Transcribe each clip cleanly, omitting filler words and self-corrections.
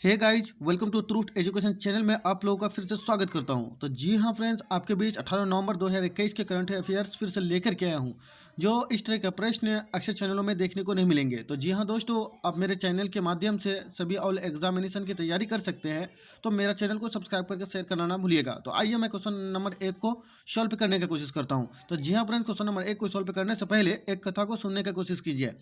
Hey guys, welcome to truth education channel में आप लोगों का फिर से स्वागत करता हूं। तो जी हाँ फ्रेंड्स, आपके बीच 18 नवंबर 2021 के करंट अफेयर्स फिर से लेकर के आया हूं, जो इस तरह के प्रश्न अक्सर चैनलों में देखने को नहीं मिलेंगे। तो जी हाँ दोस्तों, आप मेरे चैनल के माध्यम से सभी ऑल एग्जामिनेशन की तैयारी कर सकते हैं। तो मेरा चैनल को सब्सक्राइब करके शेयर करना ना भूलिएगा। तो आइए मैं क्वेश्चन नंबर 1 को सॉल्व करने की कोशिश करता हूँ। तो जी हाँ फ्रेंड्स, क्वेश्चन नंबर 1 को सॉल्व करने से पहले एक कथा को सुनने की कोशिश कीजिए।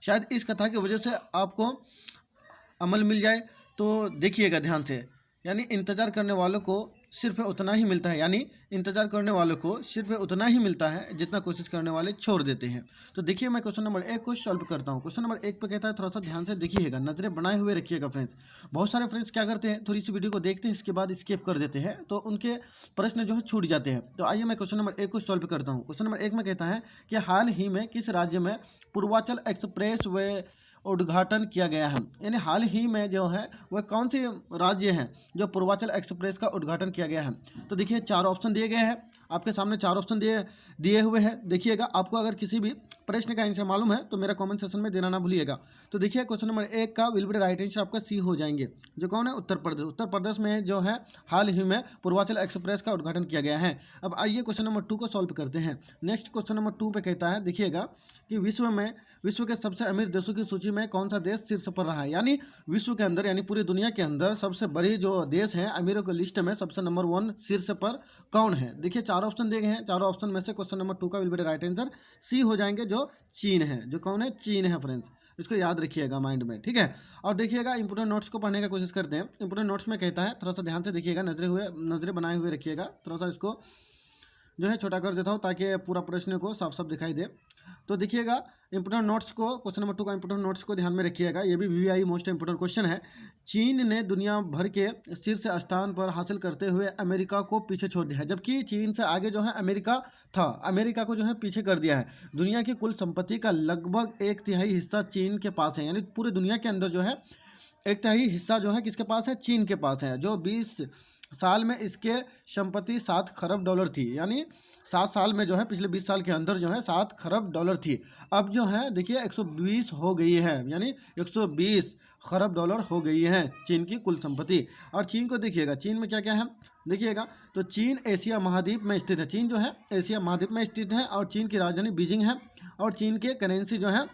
शायद इस कथा की वजह से आपको अमल मिल जाए। तो देखिएगा ध्यान से। यानी इंतज़ार करने वालों को सिर्फ उतना ही मिलता है, यानी इंतज़ार करने वालों को सिर्फ उतना ही मिलता है जितना कोशिश करने वाले छोड़ देते हैं। तो देखिए, मैं क्वेश्चन नंबर 1 को सॉल्व करता हूँ। क्वेश्चन नंबर 1 पे कहता है, थोड़ा सा ध्यान से देखिएगा, नज़रें बनाए हुए रखिएगा फ्रेंड्स। बहुत सारे फ्रेंड्स क्या करते हैं, थोड़ी सी वीडियो को देखते हैं, इसके बाद स्किप कर देते हैं, तो उनके प्रश्न जो है छूट जाते हैं। तो आइए मैं क्वेश्चन नंबर 1 को सॉल्व करता हूँ। क्वेश्चन नंबर 1 में कहता है कि हाल ही में किस राज्य में पूर्वांचल एक्सप्रेस वे उद्घाटन किया गया है। यानी हाल ही में जो है वह कौन से राज्य हैं जो पूर्वांचल एक्सप्रेस का उद्घाटन किया गया है। तो देखिए, 4 ऑप्शन दिए गए हैं आपके सामने, 4 ऑप्शन दिए हुए हैं। देखिएगा, आपको अगर किसी भी प्रश्न का आंसर मालूम है तो मेरा कमेंट सेक्शन में देना ना भूलिएगा। तो देखिए, क्वेश्चन नंबर 1 का विल बी राइट आंसर आपका सी हो जाएंगे, जो कौन है, उत्तर प्रदेश। उत्तर प्रदेश में जो है हाल ही में पूर्वांचल एक्सप्रेस का उद्घाटन किया गया है। अब आइए क्वेश्चन नंबर 2 को सॉल्व करते हैं। नेक्स्ट क्वेश्चन नंबर 2 पे कहता है, देखिएगा कि विश्व के सबसे अमीर देशों की सूची में कौन सा देश शीर्ष पर रहा है। यानी विश्व के अंदर, यानी पूरी दुनिया के अंदर सबसे बड़ी जो देश है अमीरों की लिस्ट में सबसे नंबर 1 शीर्ष पर कौन है। देखिए, 4 ऑप्शन दिए गए हैं। 4 ऑप्शन में से क्वेश्चन नंबर 2 का will be right answer C हो जाएंगे, जो चीन है। जो कौन है, चीन है फ्रेंड्स। इसको याद रखिएगा माइंड में, ठीक है। और देखिएगा, इंपोर्टेंट नोट्स को पढ़ने की कोशिश करते हैं। इंपोर्टेंट नोट्स में कहता है, थोड़ा सा ध्यान से देखिएगा, नजरें बनाए हुए रखिएगा। थोड़ा सा इसको जो है छोटा कर देता हूँ ताकि पूरा प्रश्न को साफ साफ दिखाई दे। तो देखिएगा, इंपोर्टेंट नोट्स को, क्वेश्चन नंबर 2 का इंपोर्टेंट नोट्स को ध्यान में रखिएगा। ये भी वीआई मोस्ट इंपोर्टेंट क्वेश्चन है। चीन ने दुनिया भर के शीर्ष स्थान पर हासिल करते हुए अमेरिका को पीछे छोड़ दिया है, जबकि चीन से आगे जो है अमेरिका था। अमेरिका को जो है पीछे कर दिया है। दुनिया की कुल संपत्ति का लगभग 1/3 हिस्सा चीन के पास है। यानी पूरी दुनिया के अंदर जो है 1/3 हिस्सा जो है किसके पास है, चीन के पास है। जो 20 साल में इसके संपत्ति 7 खरब डॉलर थी। यानी 7 साल में जो है, पिछले 20 साल के अंदर जो है 7 खरब डॉलर थी। अब जो है देखिए 120 हो गई है, यानी 120 खरब डॉलर हो गई है चीन की कुल संपत्ति। और चीन को देखिएगा, चीन में क्या क्या है देखिएगा। तो चीन एशिया महाद्वीप में स्थित है। चीन जो है एशिया महाद्वीप में स्थित है, और चीन की राजधानी बीजिंग है। और चीन के करेंसी जो है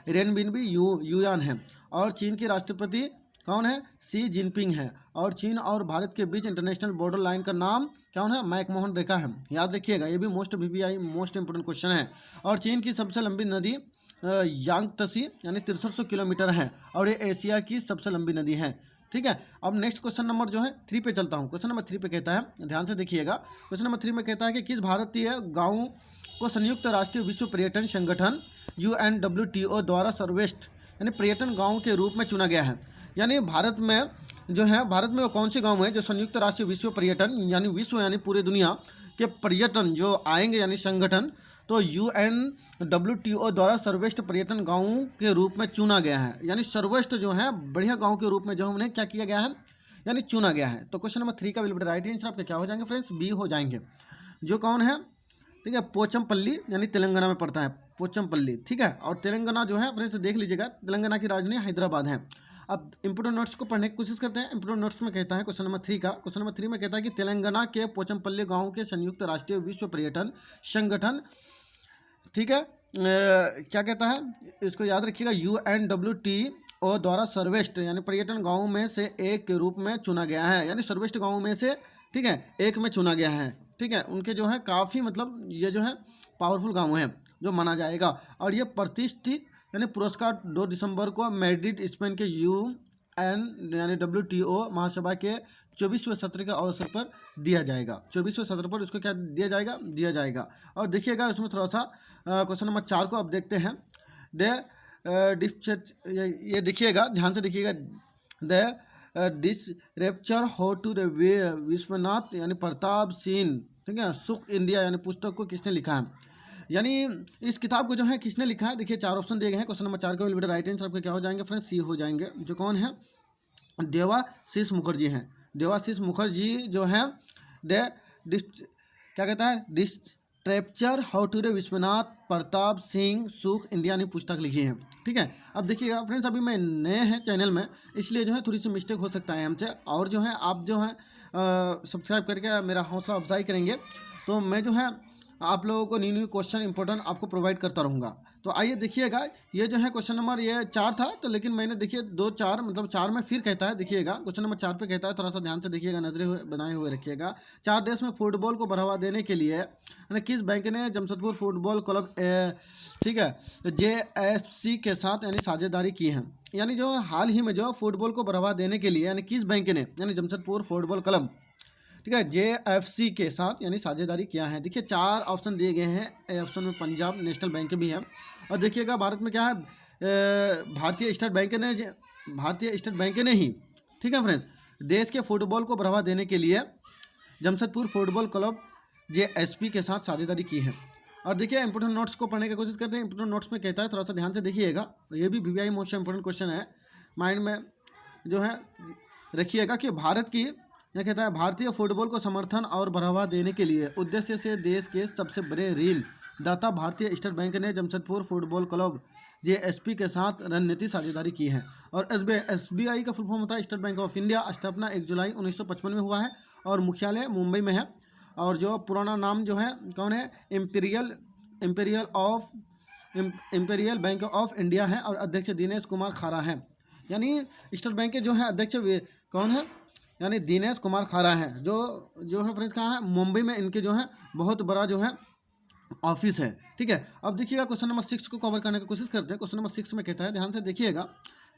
रेनबिनबी युआन है। और चीन के राष्ट्रपति कौन है, शी जिनपिंग है। और चीन और भारत के बीच इंटरनेशनल बॉर्डर लाइन का नाम कौन है, मैकमोहन रेखा है। याद रखिएगा, ये भी most VVI most important question है। और चीन की सबसे लंबी नदी यांगत्सी यानी 6300 किलोमीटर है, और ये एशिया की सबसे लंबी नदी है, ठीक है। अब नेक्स्ट क्वेश्चन नंबर जो है 3 पे चलता हूँ। क्वेश्चन नंबर 3 पे कहता है, ध्यान से देखिएगा। क्वेश्चन नंबर 3 में कहता है कि किस भारतीय गाँव को संयुक्त राष्ट्रीय विश्व पर्यटन संगठन UNWTO द्वारा सर्वश्रेष्ठ यानी पर्यटन गाँव के रूप में चुना गया है। यानी भारत में जो है, भारत में वो कौन से गांव है जो संयुक्त राष्ट्रीय विश्व पर्यटन यानी विश्व यानी पूरे दुनिया के पर्यटन जो आएंगे यानी संगठन, तो UNWTO द्वारा सर्वश्रेष्ठ पर्यटन गाँव के रूप में चुना गया है। यानी सर्वश्रेष्ठ जो है बढ़िया गाँव के रूप में जो उन्हें क्या किया गया है, यानी चुना गया है। तो क्वेश्चन नंबर 3 का बिल्कुल राइट आंसर आपके क्या हो जाएंगे फ्रेंड्स, बी हो जाएंगे, जो कौन है, ठीक है, पोचमपल्ली यानी तेलंगाना में पड़ता है, पोचमपल्ली, ठीक है। और तेलंगाना जो है फ्रेंड्स देख लीजिएगा, तेलंगाना की राजधानी हैदराबाद है। अब इंपोर्टेंट नोट्स को पढ़ने की कोशिश करते हैं। इंपोर्टेंट नोट्स में कहता है क्वेश्चन नंबर 3 का, क्वेश्चन नंबर 3 में कहता है कि तेलंगाना के पोचमपल्ली गांव के संयुक्त राष्ट्रीय विश्व पर्यटन संगठन, ठीक है, क्या कहता है, इसको याद रखिएगा, UNWTO द्वारा सर्वश्रेष्ठ यानी पर्यटन गाँव में से एक के रूप में चुना गया है। यानी सर्वश्रेष्ठ गाँव में से, ठीक है, एक में चुना गया है, ठीक है। उनके जो है काफ़ी मतलब ये जो है पावरफुल गाँव है जो माना जाएगा। और ये प्रतिष्ठित यानी पुरस्कार 2 दिसंबर को मैड्रिड स्पेन के UN यानी WTO महासभा के 24वें सत्र के अवसर पर दिया जाएगा। 24वें सत्र पर इसको क्या दिया जाएगा। और देखिएगा उसमें थोड़ा सा क्वेश्चन नंबर 4 को अब देखते हैं। ये देखिएगा, ध्यान से देखिएगा। डिस्क्रिप्चर हाउ टू द विश्वनाथ यानी प्रताप सिंह, ठीक है, सुख इंडिया यानी पुस्तक को किसने लिखा है। यानी इस किताब को जो है किसने लिखा है। देखिए 4 ऑप्शन दिए गए हैं। क्वेश्चन नंबर 4 का विल बी राइट आंसर आपके क्या हो जाएंगे फ्रेंड्स, सी हो जाएंगे, जो कौन है, देवाशीष मुखर्जी हैं। देवाशीष मुखर्जी जो है क्या कहता है, ट्रेपचर हाउटूरे विश्वनाथ प्रताप सिंह सुख इंडिया ने पुस्तक लिखी है। ठीक है, अब देखिएगा फ्रेंड्स, अभी मैं नए हैं चैनल में, इसलिए जो है थोड़ी सी मिस्टेक हो सकता है हमसे, और जो है आप जो है सब्सक्राइब करके मेरा हौसला अफजाई करेंगे तो मैं जो है आप लोगों को न्यू न्यू क्वेश्चन इंपॉर्टेंट आपको प्रोवाइड करता रहूँगा। तो आइए देखिएगा, ये जो है क्वेश्चन नंबर ये 4 था, तो लेकिन मैंने देखिए 2 4 मतलब 4 में फिर कहता है, देखिएगा क्वेश्चन नंबर 4 पे कहता है, थोड़ा सा ध्यान से देखिएगा, नजरें बनाए हुए रखिएगा। 4 देश में फुटबॉल को बढ़ावा देने के लिए यानी किस बैंक ने जमशेदपुर फुटबॉल क्लब ठीक है JFC के साथ यानी साझेदारी की है। यानी जो हाल ही में जो फुटबॉल को बढ़ावा देने के लिए यानी किस बैंक ने यानी जमशेदपुर फुटबॉल क्लब, ठीक है, JFC के साथ यानी साझेदारी किया है। देखिए 4 ऑप्शन दिए गए हैं, ए ऑप्शन में पंजाब नेशनल बैंक भी है, और देखिएगा भारत में क्या है, भारतीय स्टेट बैंक ने ही, ठीक है फ्रेंड्स, देश के फुटबॉल को बढ़ावा देने के लिए जमशेदपुर फुटबॉल क्लब JSP के साथ साझेदारी की है। और देखिए इंपोर्टेंट नोट्स को पढ़ने की कोशिश करते हैं। इंपोर्टेंट नोट्स में कहता है, थोड़ा सा ध्यान से देखिएगा, ये भी VVI मोस्ट इंपोर्टेंट क्वेश्चन है, माइंड में जो है रखिएगा कि भारत की यह कहता है भारतीय फुटबॉल को समर्थन और बढ़ावा देने के लिए उद्देश्य से देश के सबसे बड़े ऋण दाता भारतीय स्टेट बैंक ने जमशेदपुर फुटबॉल क्लब JSP के साथ रणनीति साझेदारी की है। और SBI का फुल फॉर्म होता है स्टेट बैंक ऑफ इंडिया। स्थापना 1 जुलाई 1955 में हुआ है और मुख्यालय मुंबई में है। और जो पुराना नाम जो है कौन है, इम्पीरियल बैंक ऑफ इंडिया है, और अध्यक्ष दिनेश कुमार खारा है। यानी स्टेट बैंक के जो है अध्यक्ष कौन है, यानी दिनेश कुमार खारा है, जो है फ्रेंड्स कहाँ है, मुंबई में इनके जो है बहुत बड़ा जो है ऑफिस है। ठीक है, अब देखिएगा क्वेश्चन नंबर 6 को कवर करने की कोशिश करते हैं। क्वेश्चन नंबर 6 में कहता है, ध्यान से देखिएगा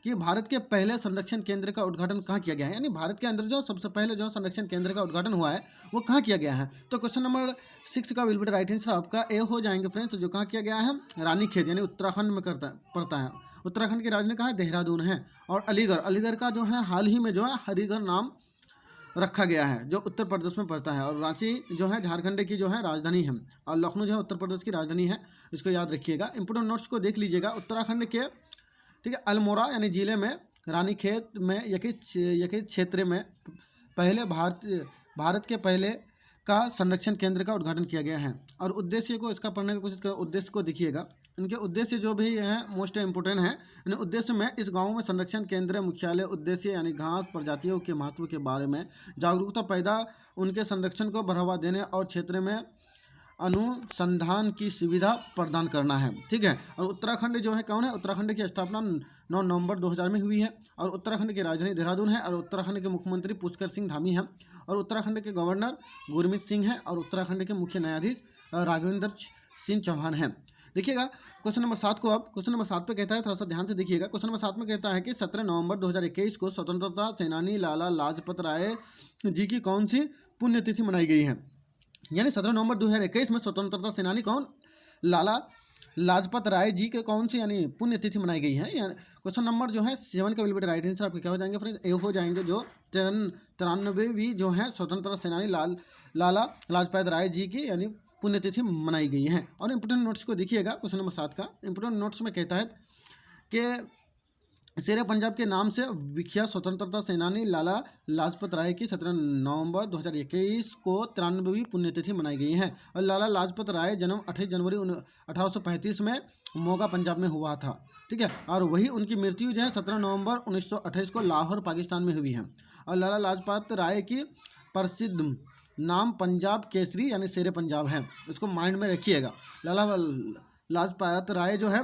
कि भारत के पहले संरक्षण केंद्र का उद्घाटन कहाँ किया गया है। यानी भारत के अंदर जो सबसे पहले जो संरक्षण केंद्र का उद्घाटन हुआ है वो कहाँ किया गया है। तो क्वेश्चन नंबर 6 का विल बी राइट आंसर आपका ए हो जाएंगे फ्रेंड्स। जो कहाँ किया गया है, रानीखेत यानी उत्तराखंड में पड़ता है। उत्तराखंड की राजधानी कहाँ है, देहरादून है। और अलीगढ़ का जो है हाल ही में जो है हरिगढ़ नाम रखा गया है, जो उत्तर प्रदेश में पड़ता है। और रांची जो है झारखंड की जो है राजधानी है, और लखनऊ जो है उत्तर प्रदेश की राजधानी है। इसको याद रखिएगा, इंपोर्टेंट नोट्स को देख लीजिएगा। उत्तराखंड के, ठीक है, अल्मोड़ा यानी जिले में रानीखेत में यकी क्षेत्र में पहले भारत के पहले का संरक्षण केंद्र का उद्घाटन किया गया है। और उद्देश्य को इसका पढ़ने की कोशिश करें, उद्देश्य को देखिएगा। इनके उद्देश्य जो भी हैं मोस्ट इम्पोर्टेंट है। इन उद्देश्य में इस गांव में संरक्षण केंद्र मुख्यालय उद्देश्य यानी घास प्रजातियों के महत्व के बारे में जागरूकता पैदा, उनके संरक्षण को बढ़ावा देने और क्षेत्र में अनुसंधान की सुविधा प्रदान करना है। ठीक है, और उत्तराखंड जो है कौन है, उत्तराखंड की स्थापना 9 नवंबर 2000 में हुई है। और उत्तराखंड की राजधानी देहरादून है। और उत्तराखंड के मुख्यमंत्री पुष्कर सिंह धामी हैं। और उत्तराखंड के गवर्नर गुरमीत सिंह हैं। और उत्तराखंड के मुख्य न्यायाधीश राघवेंद्र सिंह चौहान हैं। देखिएगा क्वेश्चन नंबर 7 को, अब क्वेश्चन नंबर 7 पे कहता है, थोड़ा सा ध्यान से देखिएगा। क्वेश्चन नंबर 7 में कहता है कि 17 नवंबर 2021 को स्वतंत्रता सेनानी लाला लाजपत राय जी की कौन सी पुण्यतिथि मनाई गई है। यानी 17 नवंबर 2021 में स्वतंत्रता सेनानी कौन, लाला लाजपत राय जी के कौन सी यानी पुण्यतिथि मनाई गई है। यानी क्वेश्चन नंबर जो है 7 का विल बी राइट आंसर आपके क्या हो जाएंगे फ्रेंड्स, ए हो जाएंगे। जो 93वीं जो है स्वतंत्रता सेनानी लाला लाजपत राय जी की यानी पुण्यतिथि मनाई गई है। और इंपोर्टेंट नोट्स को देखिएगा। क्वेश्चन नंबर 7 का इंपोर्टेंट नोट्स में कहता है कि शेर पंजाब के नाम से विख्यात स्वतंत्रता सेनानी लाला लाजपत राय की 17 नवंबर 2021 को 93वीं पुण्यतिथि मनाई गई है। और लाला लाजपत राय जन्म 28 जनवरी 1835 में मोगा पंजाब में हुआ था। ठीक है, और वही उनकी मृत्यु जो है 17 नवंबर 1928 को लाहौर पाकिस्तान में हुई है। और लाला लाजपत राय की प्रसिद्ध नाम पंजाब केसरी यानी शेर पंजाब है। इसको माइंड में रखिएगा। लाला लाजपत राय जो है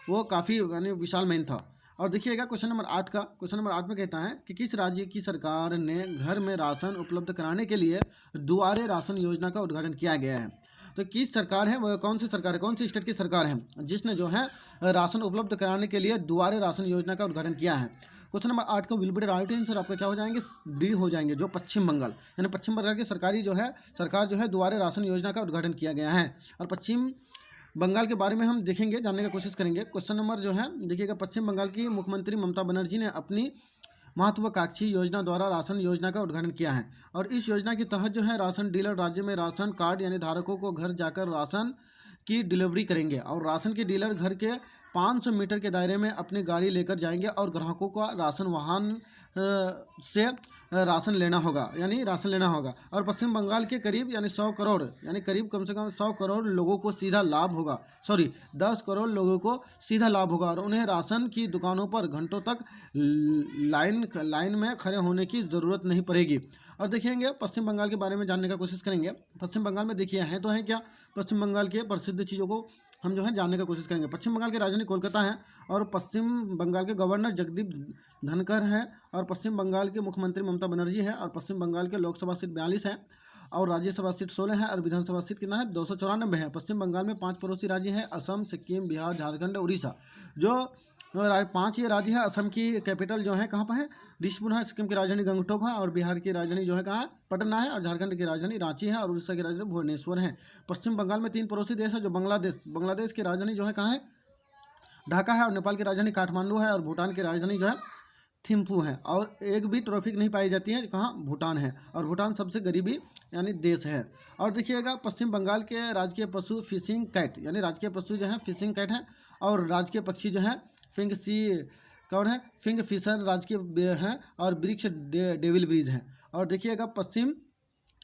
वो काफ़ी यानी विशाल मैन था। और देखिएगा क्वेश्चन नंबर 8 का, क्वेश्चन नंबर 8 में कहता है कि किस राज्य की सरकार ने घर में राशन उपलब्ध कराने के लिए दुआरे राशन योजना का उद्घाटन किया गया है। तो किस सरकार है, वह कौन सी सरकार है, कौन सी स्टेट की सरकार है जिसने जो है राशन उपलब्ध कराने के लिए दुआरे राशन योजना का उद्घाटन किया है। क्वेश्चन नंबर 8 का विल बी राइट आंसर आपका क्या हो जाएंगे, डी हो जाएंगे। जो पश्चिम बंगाल यानी पश्चिम बंगाल की सरकार जो है दुआरे राशन योजना का उद्घाटन किया गया है। और पश्चिम बंगाल के बारे में हम देखेंगे, जानने की कोशिश करेंगे। क्वेश्चन नंबर जो है देखिएगा, पश्चिम बंगाल की मुख्यमंत्री ममता बनर्जी ने अपनी महत्वाकांक्षी योजना द्वारा राशन योजना का उद्घाटन किया है। और इस योजना के तहत जो है राशन डीलर राज्य में राशन कार्ड यानी धारकों को घर जाकर राशन की डिलीवरी करेंगे। और राशन के डीलर घर के 500 मीटर के दायरे में अपनी गाड़ी लेकर जाएंगे और ग्राहकों का राशन वाहन से राशन लेना होगा, यानी राशन लेना होगा। और पश्चिम बंगाल के करीब यानी 100 करोड़ यानी करीब कम से कम 100 करोड़ लोगों को सीधा लाभ होगा, 10 करोड़ लोगों को सीधा लाभ होगा और उन्हें राशन की दुकानों पर घंटों तक लाइन में खड़े होने की ज़रूरत नहीं पड़ेगी। और देखेंगे पश्चिम बंगाल के बारे में जानने का कोशिश करेंगे। पश्चिम बंगाल में देखिए हैं तो हैं क्या, पश्चिम बंगाल के प्रसिद्ध चीज़ों को हम जो है जानने का कोशिश करेंगे। पश्चिम बंगाल की राजधानी कोलकाता है और पश्चिम बंगाल के गवर्नर जगदीप धनखड़ है और पश्चिम बंगाल के मुख्यमंत्री ममता बनर्जी है और पश्चिम बंगाल के लोकसभा सीट 42 है और राज्यसभा सीट 16 है और विधानसभा सीट कितना है 294 है। पश्चिम बंगाल में 5 पड़ोसी राज्य हैं, असम, सिक्किम, बिहार, झारखंड, उड़ीसा। जो 5 ये राज्य है। असम की कैपिटल जो है कहाँ पर है, दिसपुर है। सिक्किम की राजधानी गंगटोक है और बिहार की राजधानी जो है कहाँ है, पटना है और झारखंड की राजधानी रांची है और उड़ीसा की राजधानी भुवनेश्वर है। पश्चिम बंगाल में 3 पड़ोसी देश है जो बांग्लादेश की राजधानी जो है कहाँ है, ढाका है और नेपाल की राजधानी काठमांडू है और भूटान की राजधानी जो है थिम्पू है और एक भी ट्रॉफिक नहीं पाई जाती है, कहाँ, भूटान है और भूटान सबसे गरीबी यानी देश है। और देखिएगा पश्चिम बंगाल के राजकीय पशु फिशिंग कैट यानी राजकीय पशु जो है फिशिंग कैट है और राजकीय पक्षी जो है कौन है, फिंग फिशर राजकीय है और वृक्ष डेविल ब्रिज है। और देखिएगा पश्चिम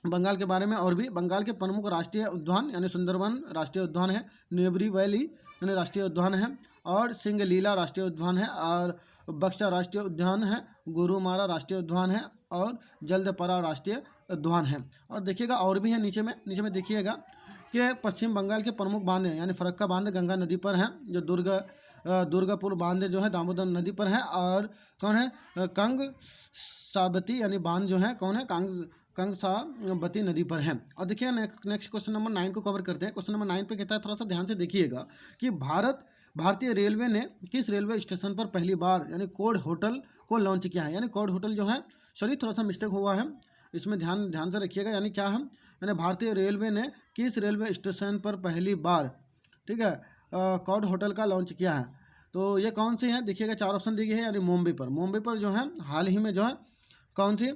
बंगाल के बारे में और भी, बंगाल के प्रमुख राष्ट्रीय उद्यान यानी सुंदरवन राष्ट्रीय उद्यान है, न्यूबरी वैली यानी राष्ट्रीय उद्यान है और सिंगलीला राष्ट्रीय उद्यान है और बक्सा राष्ट्रीय उद्यान है, गोरुमारा राष्ट्रीय उद्यान है और जल्दपरा राष्ट्रीय उद्यान है। और देखिएगा और भी है नीचे में देखिएगा कि पश्चिम बंगाल के प्रमुख बांध हैं यानी फरक्का बांध गंगा नदी पर है, जो दुर्गापुर बांध जो है दामोदर नदी पर है और कौन है, कंग साबती यानी बांध जो है कौन है, कंगसाबती नदी पर है। और देखिए नेक्स्ट क्वेश्चन नंबर 9 को कवर करते हैं। क्वेश्चन नंबर 9 पे कहता है, थोड़ा सा ध्यान से देखिएगा कि भारतीय रेलवे ने किस रेलवे स्टेशन पर पहली बार यानी कोड होटल को लॉन्च किया है। यानी कोड होटल जो है, थोड़ा सा मिस्टेक हुआ है, इसमें ध्यान से रखिएगा। यानी क्या है, यानी भारतीय रेलवे ने किस रेलवे स्टेशन पर पहली बार, ठीक है, कोड होटल का लॉन्च किया है। तो ये कौन सी है, देखिएगा 4 ऑप्शन दिए हैं। यानी मुंबई पर जो है हाल ही में जो है कौन सी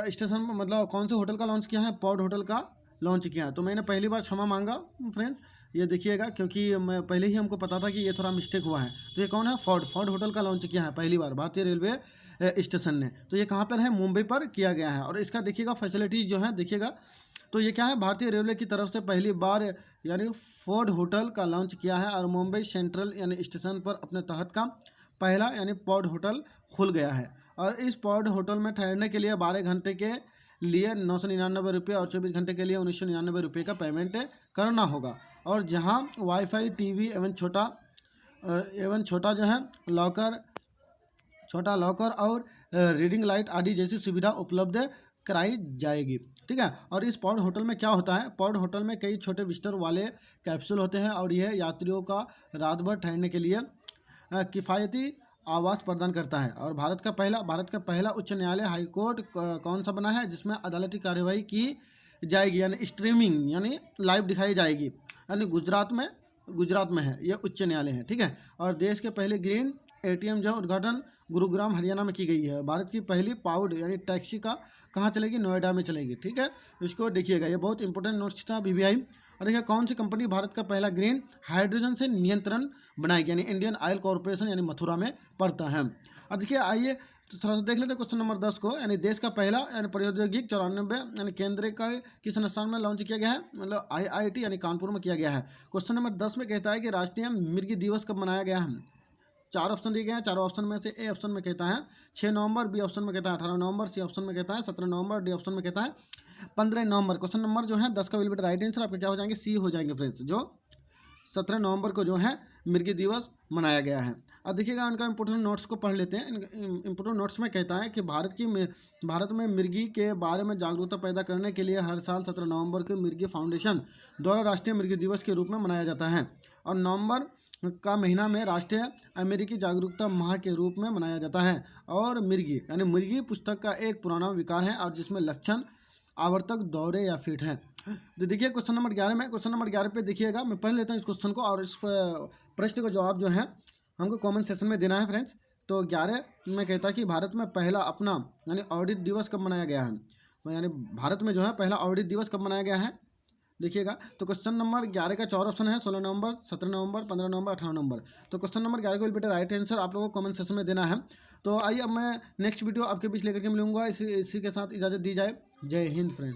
स्टेशन मतलब कौन से होटल का लॉन्च किया है, पॉड होटल का लॉन्च किया है। तो मैंने पहली बार क्षमा मांगा फ्रेंड्स, ये देखिएगा क्योंकि मैं पहले ही हमको पता था कि ये थोड़ा मिस्टेक हुआ है। तो ये कौन है, फोर्ड होटल का लॉन्च किया है पहली बार भारतीय रेलवे स्टेशन ने। तो ये कहाँ पर है, मुंबई पर किया गया है। और इसका देखिएगा फैसिलिटीज़ जो है देखिएगा, तो ये क्या है, भारतीय रेलवे की तरफ से पहली बार यानी फोर्ड होटल का लॉन्च किया है और मुंबई सेंट्रल यानी स्टेशन पर अपने तहत का पहला यानी पॉड होटल खुल गया है। और इस पॉड होटल में ठहरने के लिए 12 घंटे के लिए 999 रुपये और 24 घंटे के लिए 1999 रुपये का पेमेंट करना होगा। और जहां वाईफाई, टीवी एवं छोटा जो है छोटा लॉकर और रीडिंग लाइट आदि जैसी सुविधा उपलब्ध कराई जाएगी, ठीक है। और इस पॉड होटल में क्या होता है, पॉड होटल में कई छोटे बिस्तर वाले कैप्सूल होते हैं और यह यात्रियों का रात भर ठहरने के लिए किफ़ायती आवास प्रदान करता है। और भारत का पहला उच्च न्यायालय हाई कोर्ट कौन सा बना है, जिसमें अदालती कार्यवाही की जाएगी यानी स्ट्रीमिंग यानी लाइव दिखाई जाएगी, यानी गुजरात में है, यह उच्च न्यायालय है, ठीक है। और देश के पहले ग्रीन एटीएम जो उद्घाटन गुरुग्राम हरियाणा में की गई है। भारत की पहली पाउड यानी टैक्सी का कहाँ चलेगी, नोएडा में चलेगी, ठीक है। इसको देखिएगा, ये बहुत इंपॉर्टेंट नोट्स था BBI। और देखिए कौन सी कंपनी भारत का पहला ग्रीन हाइड्रोजन से नियंत्रण बनाएगी, यानी इंडियन ऑयल कॉर्पोरेशन यानी मथुरा में पड़ता है। और देखिए आइए तो थोड़ा सा देख लेते हैं क्वेश्चन नंबर 10 को। यानी देश का पहला यानी प्रौद्योगिक 94 यानी केंद्र का किस संस्थान में लॉन्च किया गया है, मतलब IIT यानी कानपुर में किया गया है। क्वेश्चन नंबर 10 में कहता है कि राष्ट्रीय मृगी दिवस कब मनाया गया है। 4 ऑप्शन दिए गए हैं, चारों ऑप्शन में से A ऑप्शन में कहता है 6 नवंबर, B ऑप्शन में कहता है 18 नवंबर, C ऑप्शन में कहता है 17 नवंबर, D ऑप्शन में कहता है 15 नवंबर। क्वेश्चन नंबर जो है 10 का विल बी राइट आंसर आपके क्या हो जाएंगे, C हो जाएंगे फ्रेंड्स, जो 17 नवंबर को जो है मृगी दिवस मनाया गया है। अब देखिएगा उनका इंपोर्टेंट नोट्स को पढ़ लेते हैं। इंपोर्टेंट नोट्स में कहता है कि भारत में मृगी के बारे में जागरूकता पैदा करने के लिए हर साल 17 नवंबर को मृगी फाउंडेशन द्वारा राष्ट्रीय मृगी दिवस के रूप में मनाया जाता है। और नवंबर का महीना में राष्ट्रीय अमेरिकी जागरूकता माह के रूप में मनाया जाता है। और मृगी यानी मुर्गी पुस्तक का एक पुराना विकार है और जिसमें लक्षण आवर्तक दौरे या फिट है। तो देखिए क्वेश्चन नंबर 11 में, क्वेश्चन नंबर 11 पे देखिएगा, मैं पढ़ लेता हूँ इस क्वेश्चन को और इस प्रश्न का जवाब जो है हमको कमेंट सेशन में देना है फ्रेंड्स। तो 11 में कहता है कि भारत में पहला अपना यानी ऑडिट दिवस कब मनाया गया है, यानी भारत में जो है पहला ऑडिट दिवस कब मनाया गया है। देखिएगा, तो क्वेश्चन नंबर 11 का 4 ऑप्शन है, 16 नवंबर, 17 नवंबर, 15 नवंबर, 18 नवंबर। तो क्वेश्चन नंबर 11 को बेटा राइट आंसर आप लोगों को कमेंट सेक्शन में देना है। तो आइए अब मैं नेक्स्ट वीडियो आपके बीच लेकर के मिलूंगा, इसी के साथ इजाज़त दी जाए। जय हिंद फ्रेंड्स।